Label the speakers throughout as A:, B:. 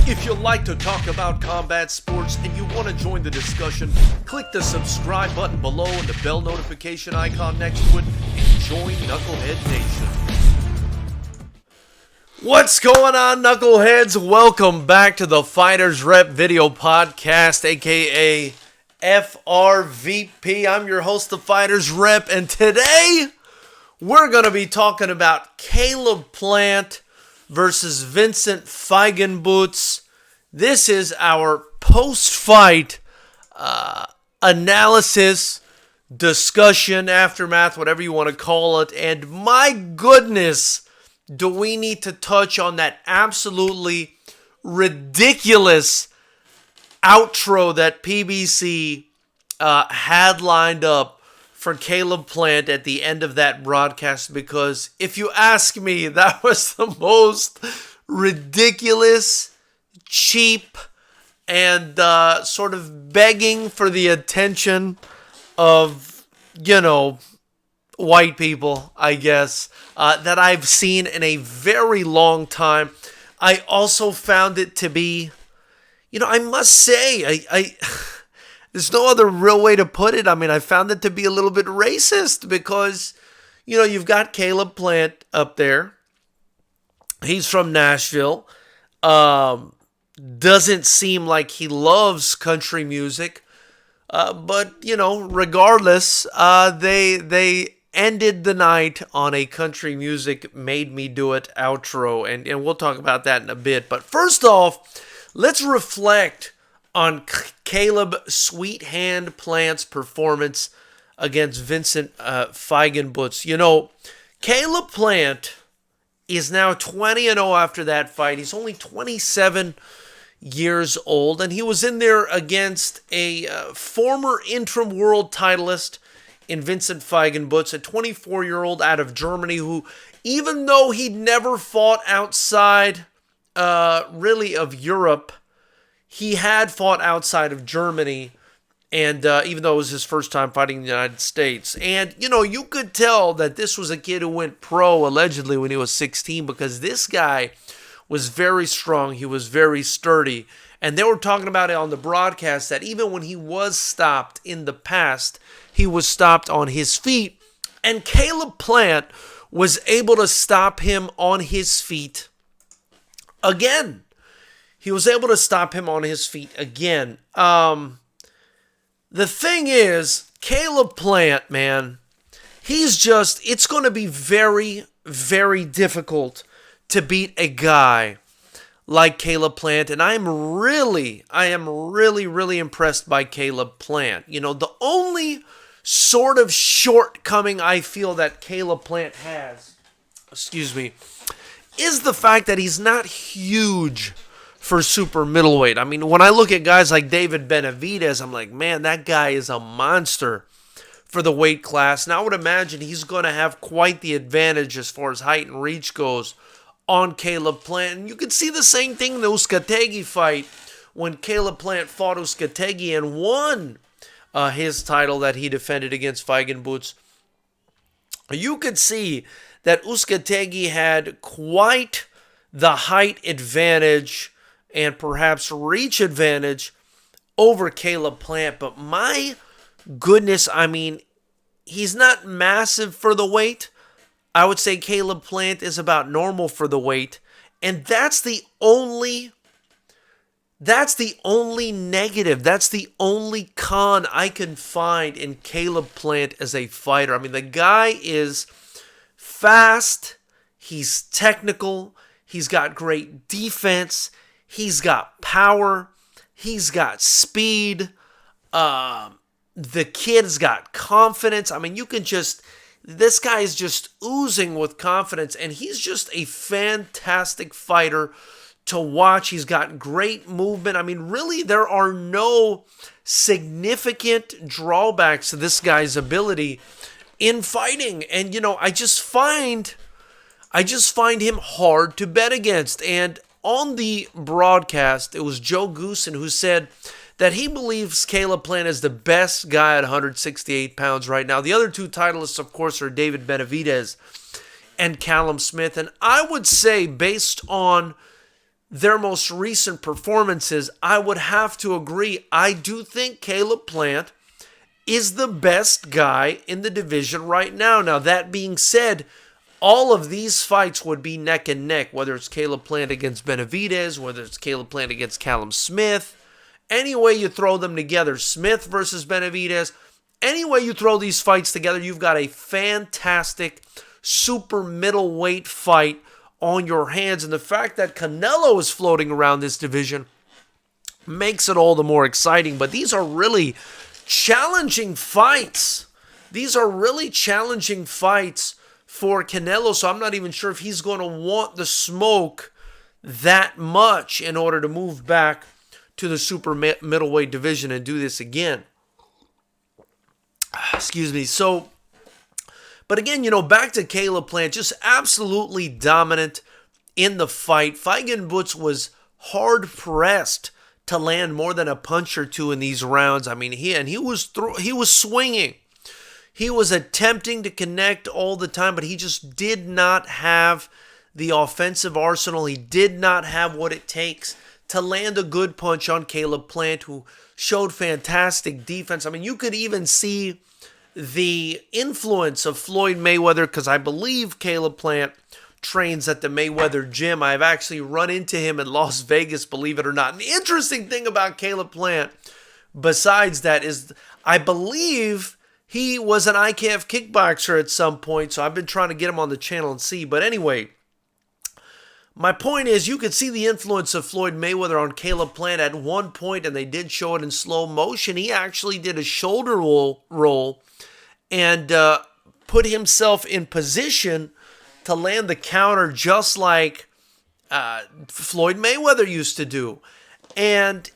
A: If you like to talk about combat sports and you want to join the discussion, click the subscribe button below and the bell notification icon next to it and join Knucklehead Nation. What's going on, Knuckleheads? Welcome back to the FightersRep video podcast, aka FRVP. I'm your host, the FightersRep, and today we're going to be talking about Caleb Plant versus Vincent Feigenbutz. This is our post-fight analysis, discussion, aftermath, whatever you want to call it. And my goodness, do we need to touch on that absolutely ridiculous outro that PBC had lined up for Caleb Plant at the end of that broadcast, because if you ask me, that was the most ridiculous, cheap, and sort of begging for the attention of, white people, I guess, that I've seen in a very long time. I also found it to be, I must say, I there's no other real way to put it. I mean, I found it to be a little bit racist because, you've got Caleb Plant up there. He's from Nashville. Doesn't seem like he loves country music. But, regardless, they ended the night on a country music Made Me Do It outro. And we'll talk about that in a bit. But first off, let's reflect on Caleb Sweet Hand Plant's performance against Vincent Feigenbutz. Caleb Plant is now 20-0 after that fight. He's only 27 years old, and he was in there against a former interim world titleist in Vincent Feigenbutz, a 24-year-old out of Germany who, even though he'd never fought outside really of Europe, he had fought outside of Germany, and even though it was his first time fighting in the United States. And, you could tell that this was a kid who went pro, allegedly, when he was 16, because this guy was very strong. He was very sturdy. And they were talking about it on the broadcast that even when he was stopped in the past, he was stopped on his feet. And Caleb Plant was able to stop him on his feet again. He was able to stop him on his feet again. The thing is, Caleb Plant, man, it's going to be very, very difficult to beat a guy like Caleb Plant. And I am really, really impressed by Caleb Plant. The only sort of shortcoming I feel that Caleb Plant has, is the fact that he's not huge for super middleweight. I mean, when I look at guys like David Benavidez, I'm like, man, that guy is a monster for the weight class. And I would imagine he's going to have quite the advantage as far as height and reach goes on Caleb Plant. And you can see the same thing in the Uzcategui fight when Caleb Plant fought Uzcategui and won his title that he defended against Feigenbutz. You could see that Uzcategui had quite the height advantage and perhaps reach advantage over Caleb Plant. But my goodness, I mean, he's not massive for the weight. I would say Caleb Plant is about normal for the weight. And that's the only negative. That's the only con I can find in Caleb Plant as a fighter. I mean, the guy is fast. He's technical. He's got great defense. He's got power. He's got speed. The kid's got confidence. I mean, this guy is just oozing with confidence, and he's just a fantastic fighter to watch. He's got great movement. I mean, really, there are no significant drawbacks to this guy's ability in fighting. And, I just find him hard to bet against. And on the broadcast, it was Joe Goosen who said that he believes Caleb Plant is the best guy at 168 pounds right now. The other two titleists, of course, are David Benavidez and Callum Smith. And I would say, based on their most recent performances, I would have to agree. I do think Caleb Plant is the best guy in the division right now. Now, that being said, all of these fights would be neck and neck, whether it's Caleb Plant against Benavidez, whether it's Caleb Plant against Callum Smith. Any way you throw them together, Smith versus Benavidez, any way you throw these fights together, you've got a fantastic super middleweight fight on your hands. And the fact that Canelo is floating around this division makes it all the more exciting. But these are really challenging fights. These are really challenging fights for Canelo, so I'm not even sure if he's going to want the smoke that much in order to move back to the super middleweight division and do this again. Excuse me. So, but again, back to Caleb Plant, just absolutely dominant in the fight. Feigenbutz was hard pressed to land more than a punch or two in these rounds. I mean, he was swinging. He was attempting to connect all the time, but he just did not have the offensive arsenal. He did not have what it takes to land a good punch on Caleb Plant, who showed fantastic defense. I mean, you could even see the influence of Floyd Mayweather, because I believe Caleb Plant trains at the Mayweather gym. I've actually run into him in Las Vegas, believe it or not. And the interesting thing about Caleb Plant, besides that, is I believe he was an IKF kickboxer at some point, so I've been trying to get him on the channel and see. But anyway, my point is, you could see the influence of Floyd Mayweather on Caleb Plant at one point, and they did show it in slow motion. He actually did a shoulder roll and put himself in position to land the counter just like Floyd Mayweather used to do. And,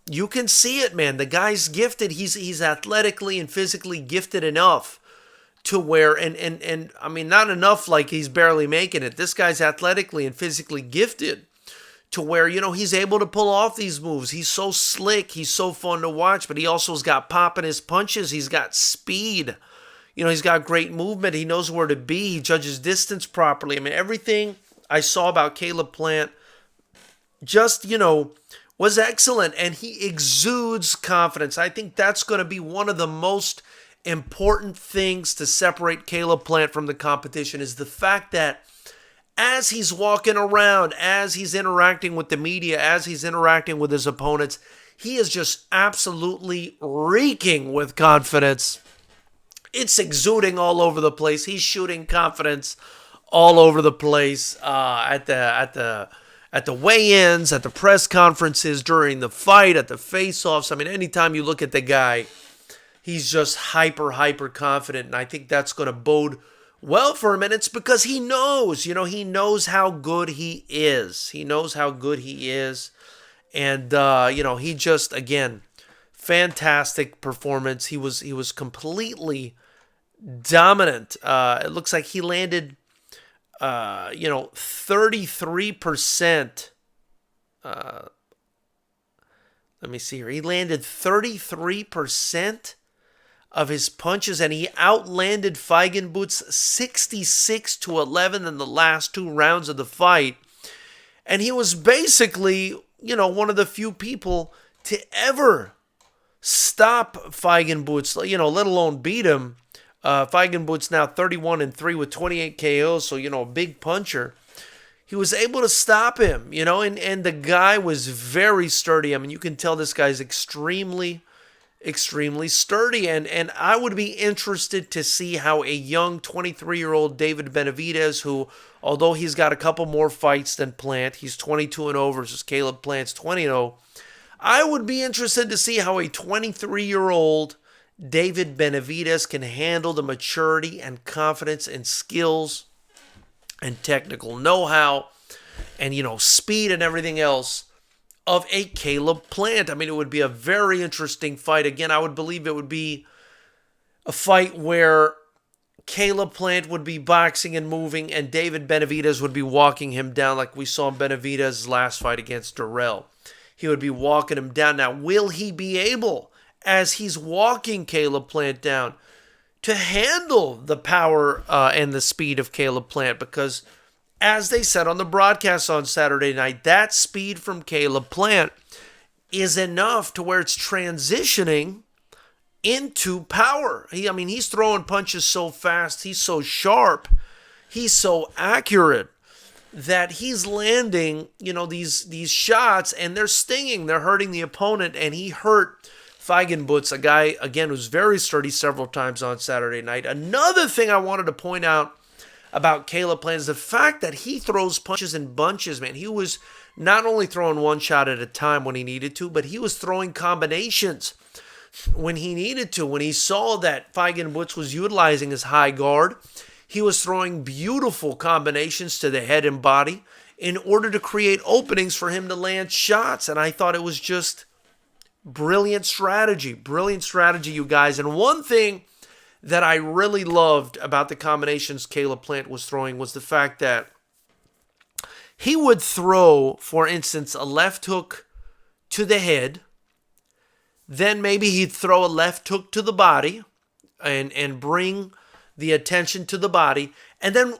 A: you can see it, man. The guy's gifted. He's athletically and physically gifted enough to where, and I mean, not enough like he's barely making it. This guy's athletically and physically gifted to where, he's able to pull off these moves. He's so slick. He's so fun to watch, but he also has got pop in his punches. He's got speed. He's got great movement. He knows where to be. He judges distance properly. I mean, everything I saw about Caleb Plant just, was excellent, and he exudes confidence. I think that's going to be one of the most important things to separate Caleb Plant from the competition, is the fact that as he's walking around, as he's interacting with the media, as he's interacting with his opponents, he is just absolutely reeking with confidence. It's exuding all over the place. He's shooting confidence all over the place at the weigh-ins, at the press conferences, during the fight, at the face-offs. I mean, anytime you look at the guy, he's just hyper confident. And I think that's going to bode well for him. And it's because he knows, he knows how good he is. He knows how good he is. And, he just, again, fantastic performance. He was completely dominant. It looks like he landed 33%. Let me see here. He landed 33% of his punches, and he outlanded Feigenbutz 66-11 in the last two rounds of the fight. And he was basically, one of the few people to ever stop Feigenbutz, let alone beat him. Feigenbutz now 31-3 with 28 KOs, so, a big puncher. He was able to stop him, and the guy was very sturdy. I mean, you can tell this guy's extremely sturdy, and I would be interested to see how a young 23-year-old David Benavidez, who, although he's got a couple more fights than Plant, he's 22-0 versus Caleb Plant's 20-0, I would be interested to see how a 23-year-old David Benavidez can handle the maturity and confidence and skills and technical know-how and, speed and everything else of a Caleb Plant. I mean, it would be a very interesting fight. Again, I would believe it would be a fight where Caleb Plant would be boxing and moving, and David Benavidez would be walking him down like we saw in Benavidez's last fight against Durrell. He would be walking him down. Now, will he be able, as he's walking Caleb Plant down, to handle the power and the speed of Caleb Plant? Because as they said on the broadcast on Saturday night, that speed from Caleb Plant is enough to where it's transitioning into power. He's throwing punches so fast, he's so sharp, he's so accurate that he's landing, these shots, and they're stinging, they're hurting the opponent, and he hurt Feigenbutz, a guy, again, who's very sturdy, several times on Saturday night. Another thing I wanted to point out about Caleb Plant is the fact that he throws punches in bunches, man. He was not only throwing one shot at a time when he needed to, but he was throwing combinations when he needed to. When he saw that Feigenbutz was utilizing his high guard, he was throwing beautiful combinations to the head and body in order to create openings for him to land shots. And I thought it was just brilliant strategy, you guys. And one thing that I really loved about the combinations Caleb Plant was throwing was the fact that he would throw, for instance, a left hook to the head, then maybe he'd throw a left hook to the body and bring the attention to the body, and then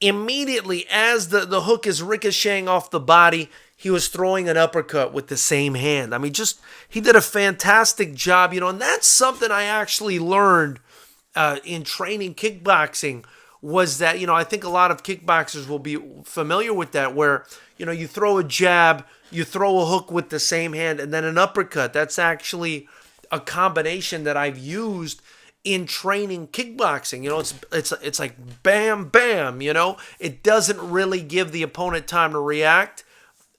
A: immediately as the hook is ricocheting off the body, he was throwing an uppercut with the same hand. He did a fantastic job, and that's something I actually learned in training kickboxing, was that, I think a lot of kickboxers will be familiar with that, where, you throw a jab, you throw a hook with the same hand, and then an uppercut. That's actually a combination that I've used in training kickboxing. It's like bam, bam, it doesn't really give the opponent time to react.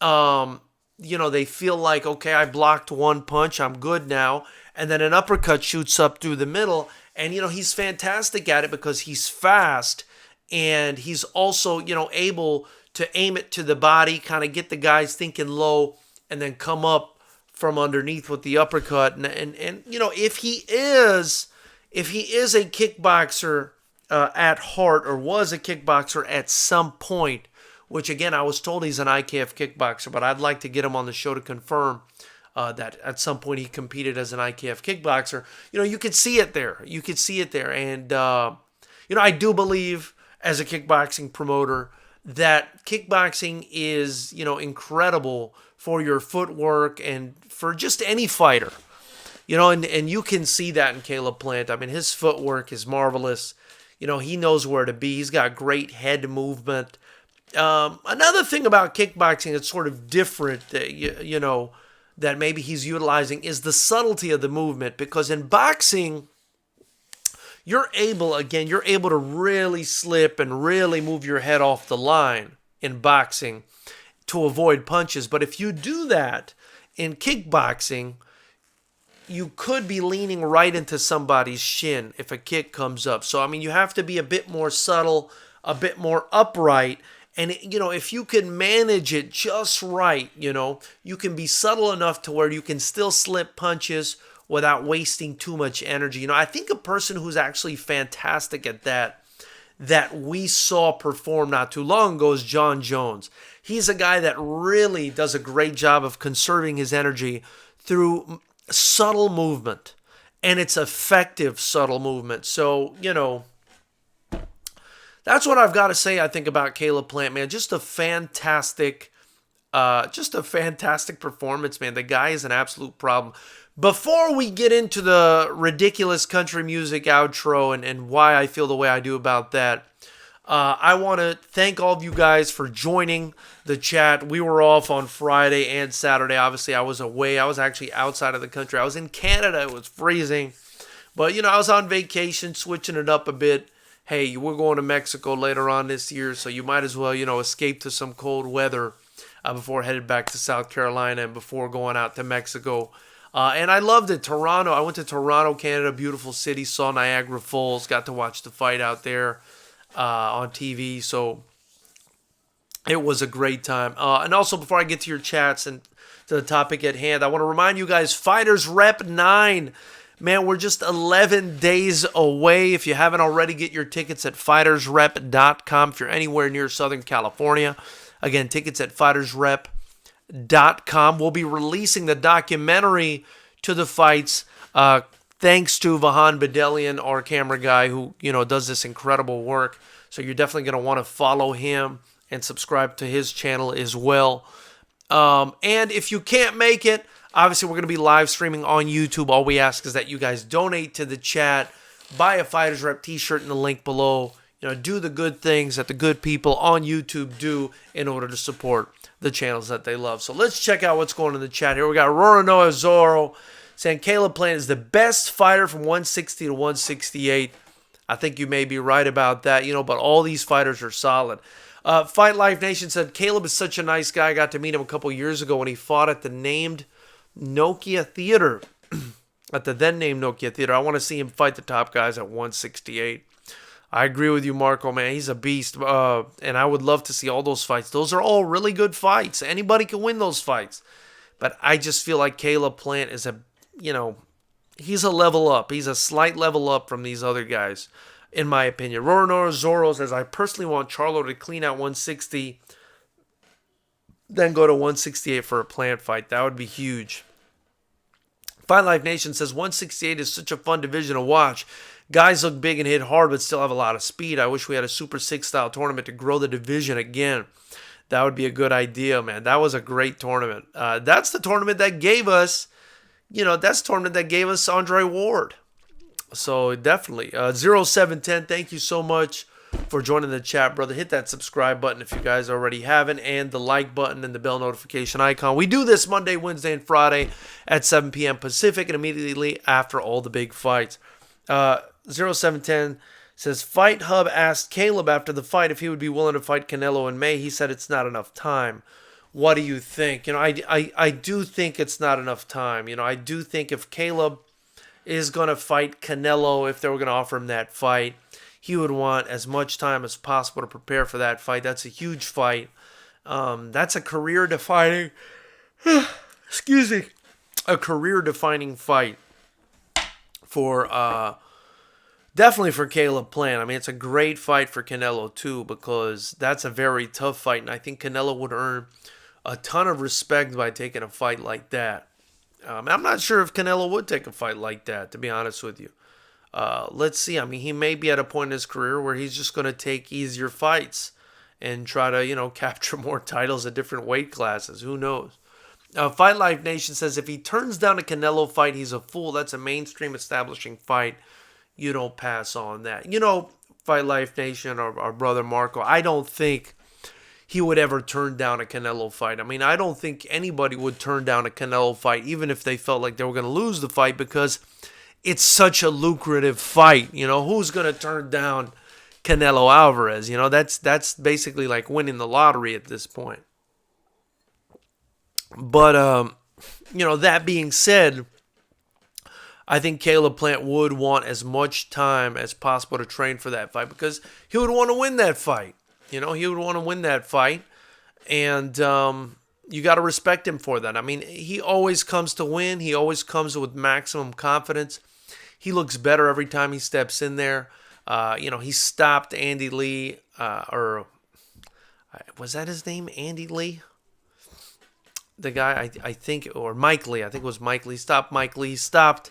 A: They feel like, okay, I blocked one punch, I'm good now. And then an uppercut shoots up through the middle. And, he's fantastic at it because he's fast, and he's also, able to aim it to the body, kind of get the guys thinking low, and then come up from underneath with the uppercut. And if he is a kickboxer at heart, or was a kickboxer at some point, which again, I was told he's an IKF kickboxer, but I'd like to get him on the show to confirm that at some point he competed as an IKF kickboxer. You could see it there. And, I do believe as a kickboxing promoter that kickboxing is, incredible for your footwork and for just any fighter. And you can see that in Caleb Plant. His footwork is marvelous. He knows where to be. He's got great head movement. Another thing about kickboxing that's sort of different, that maybe he's utilizing, is the subtlety of the movement. Because in boxing, you're able to really slip and really move your head off the line in boxing to avoid punches. But if you do that in kickboxing, you could be leaning right into somebody's shin if a kick comes up. So, you have to be a bit more subtle, a bit more upright. And, if you can manage it just right, you can be subtle enough to where you can still slip punches without wasting too much energy. I think a person who's actually fantastic at that we saw perform not too long ago is John Jones. He's a guy that really does a great job of conserving his energy through subtle movement, and it's effective subtle movement. So, that's what I've got to say, I think, about Caleb Plant, man. Just a fantastic performance, man. The guy is an absolute problem. Before we get into the ridiculous country music outro and why I feel the way I do about that, I want to thank all of you guys for joining the chat. We were off on Friday and Saturday. Obviously, I was away. I was actually outside of the country. I was in Canada. It was freezing. But, I was on vacation, switching it up a bit. Hey, we're going to Mexico later on this year, so you might as well, escape to some cold weather before headed back to South Carolina and before going out to Mexico. And I loved it. Toronto. I went to Toronto, Canada, beautiful city, saw Niagara Falls, got to watch the fight out there on TV. So it was a great time. And also, before I get to your chats and to the topic at hand, I want to remind you guys, FightersRep 9. Man, we're just 11 days away. If you haven't already, get your tickets at FightersRep.com if you're anywhere near Southern California. Again, tickets at FightersRep.com. We'll be releasing the documentary to the fights thanks to Vahan Bedelian, our camera guy, who does this incredible work. So you're definitely going to want to follow him and subscribe to his channel as well. And if you can't make it, obviously we're going to be live streaming on YouTube. All we ask is that you guys donate to the chat, buy a Fighters Rep t-shirt in the link below. Do the good things that the good people on YouTube do in order to support the channels that they love. So let's check out what's going on in the chat here. We got Roronoa Zorro saying Caleb Plant is the best fighter from 160 to 168. I think you may be right about that, but all these fighters are solid. Fight Life Nation said Caleb is such a nice guy. I got to meet him a couple years ago when he fought at the named Nokia Theater. At the then named Nokia Theater. I want to see him fight the top guys at 168. I agree with you, Marco, man. He's a beast. And I would love to see all those fights. Those are all really good fights. Anybody can win those fights. But I just feel like Caleb Plant is he's a level up. He's a slight level up from these other guys, in my opinion. Roronoa Zorro says, I personally want Charlo to clean out 160, then go to 168 for a Plant fight. That would be huge. Fight Life Nation says, 168 is such a fun division to watch. Guys look big and hit hard, but still have a lot of speed. I wish we had a Super 6 style tournament to grow the division again. That would be a good idea, man. That was a great tournament. That's the tournament that gave us, Andre Ward. So definitely. 0710, thank you so much for joining the chat, brother. Hit that subscribe button if you guys already haven't, and the like button and the bell notification icon. We do this Monday, Wednesday, and Friday at 7 p.m. Pacific and immediately after all the big fights. 0710 says, Fight Hub asked Caleb after the fight if he would be willing to fight Canelo in May. He said it's not enough time. What do you think? I do think it's not enough time. I do think if Caleb is going to fight Canelo, if they were going to offer him that fight, he would want as much time as possible to prepare for that fight. That's a huge fight. That's a career-defining, a career-defining fight for definitely for Caleb Plant. I mean, it's a great fight for Canelo too, because that's a very tough fight, and I think Canelo would earn a ton of respect by taking a fight like that. I'm not sure if Canelo would take a fight like that, to be honest with you. Let's see. I mean, he may be at a point in his career where he's just going to take easier fights and try to, capture more titles at different weight classes. Who knows? Fight Life Nation says, if he turns down a Canelo fight, he's a fool. That's a mainstream establishing fight. You don't pass on that. Fight Life Nation, our brother Marco, I don't think he would ever turn down a Canelo fight. I mean, I don't think anybody would turn down a Canelo fight, even if they felt like they were going to lose the fight, because it's such a lucrative fight. Who's going to turn down Canelo Alvarez? That's basically like winning the lottery at this point. But, that being said, I think Caleb Plant would want as much time as possible to train for that fight, because he would want to win that fight. He would want to win that fight, and you got to respect him for that. I mean, he always comes to win. He always comes with maximum confidence. He looks better every time he steps in there. He stopped Andy Lee, or was that his name, Andy Lee? The guy, I think, or Mike Lee. I think it was Mike Lee. Stopped Mike Lee. Stopped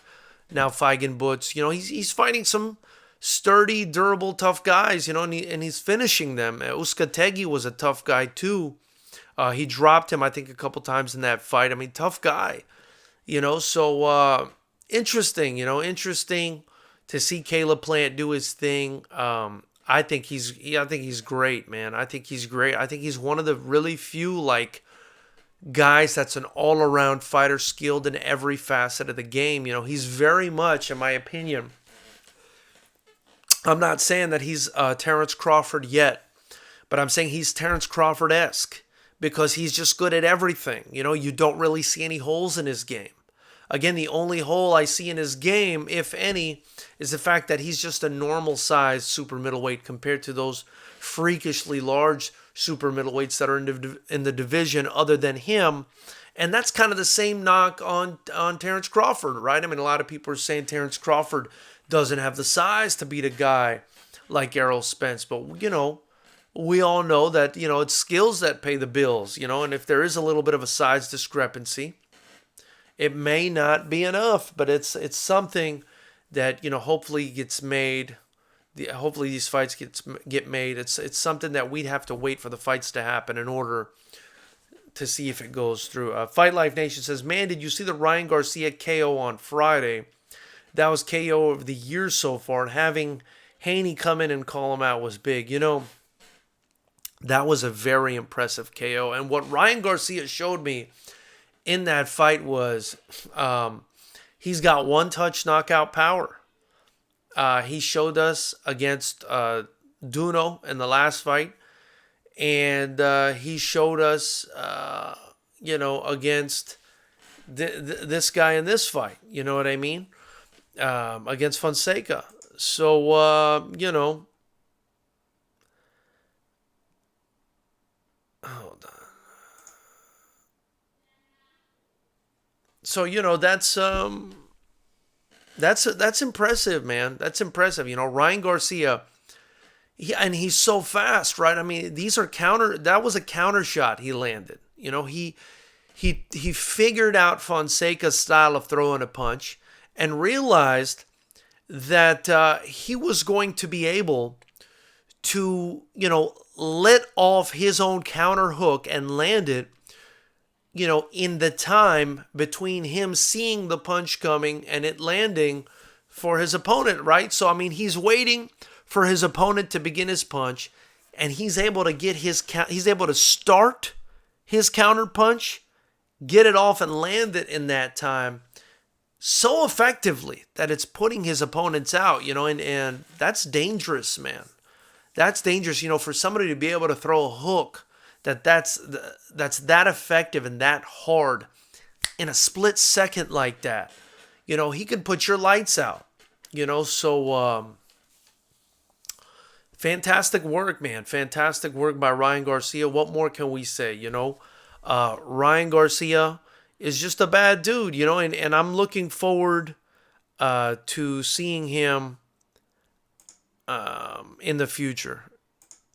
A: now Feigenbutz. He's fighting some sturdy, durable, tough guys, and he's finishing them. Uzcategui was a tough guy too. He dropped him, I think, a couple times in that fight. I mean, tough guy, so interesting, interesting to see Caleb Plant do his thing. I think he's great, man. I think he's great. I think he's one of the really few, guys that's an all-around fighter, skilled in every facet of the game. He's very much, in my opinion, I'm not saying that he's Terrence Crawford yet, but I'm saying he's Terrence Crawford-esque, because he's just good at everything. You don't really see any holes in his game. Again, the only hole I see in his game, if any, is the fact that he's just a normal-sized super middleweight compared to those freakishly large super middleweights that are in the division other than him. And that's kind of the same knock on Terrence Crawford, right? I mean, a lot of people are saying Terrence Crawford doesn't have the size to beat a guy like Errol Spence. But, we all know that, it's skills that pay the bills, and if there is a little bit of a size discrepancy, it may not be enough, but it's something that, hopefully gets made hopefully these fights get made. It's something that we'd have to wait for the fights to happen in order to see if it goes through. Fight Life Nation says, man, did you see the Ryan Garcia KO on Friday? That was KO of the year so far, and having Haney come in and call him out was big. That was a very impressive KO. And what Ryan Garcia showed me in that fight was he's got one-touch knockout power. He showed us against Duno in the last fight. And he showed us, against this guy in this fight. You know what I mean? Against Fonseca. So, hold on. So, that's impressive, man. That's impressive. Ryan Garcia, he's so fast, right? I mean, that was a counter shot he landed. He figured out Fonseca's style of throwing a punch and realized that he was going to be able to, let off his own counter hook and land it, in the time between him seeing the punch coming and it landing for his opponent, right? So, I mean, he's waiting for his opponent to begin his punch, and he's able to start his counter punch, get it off and land it in that time so effectively that it's putting his opponents out, and that's dangerous, man. That's dangerous, for somebody to be able to throw a hook that's that effective and that hard in a split second like that. He could put your lights out, so fantastic work, man. Fantastic work by Ryan Garcia. What more can we say, Ryan Garcia is just a bad dude, and I'm looking forward to seeing him in the future.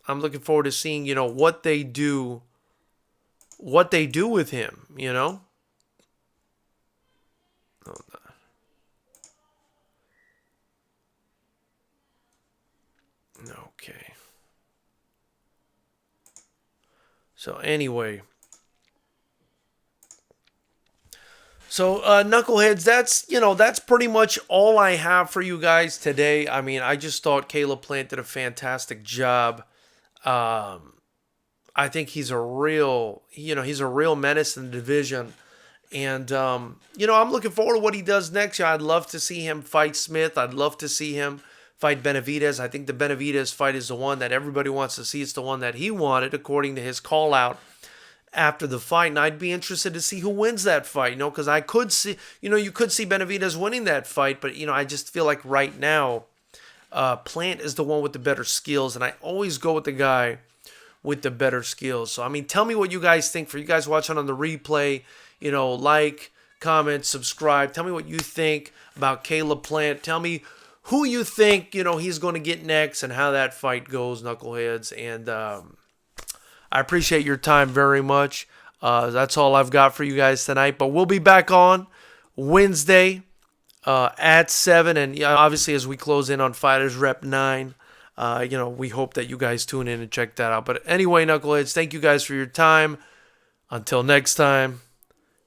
A: I'm looking forward to seeing, what they do with him, Hold on. Okay. So anyway. So, knuckleheads, that's pretty much all I have for you guys today. I mean, I just thought Caleb Plant did a fantastic job. I think he's a real menace in the division. And, I'm looking forward to what he does next. I'd love to see him fight Smith. I'd love to see him fight Benavidez. I think the Benavidez fight is the one that everybody wants to see. It's the one that he wanted, according to his call out after the fight. And I'd be interested to see who wins that fight, because I could see, you could see Benavidez winning that fight. But, I just feel like right now, Plant is the one with the better skills. And I always go with the guy with the better skills. So, I mean, tell me what you guys think. For you guys watching on the replay, like, comment, subscribe. Tell me what you think about Caleb Plant. Tell me who you think, he's going to get next and how that fight goes, knuckleheads. And I appreciate your time very much. That's all I've got for you guys tonight. But we'll be back on Wednesday at 7. And obviously, as we close in on FightersRep 9, we hope that you guys tune in and check that out. But anyway, knuckleheads, thank you guys for your time. Until next time,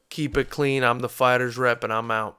A: keep it clean. I'm the FightersRep, and I'm out.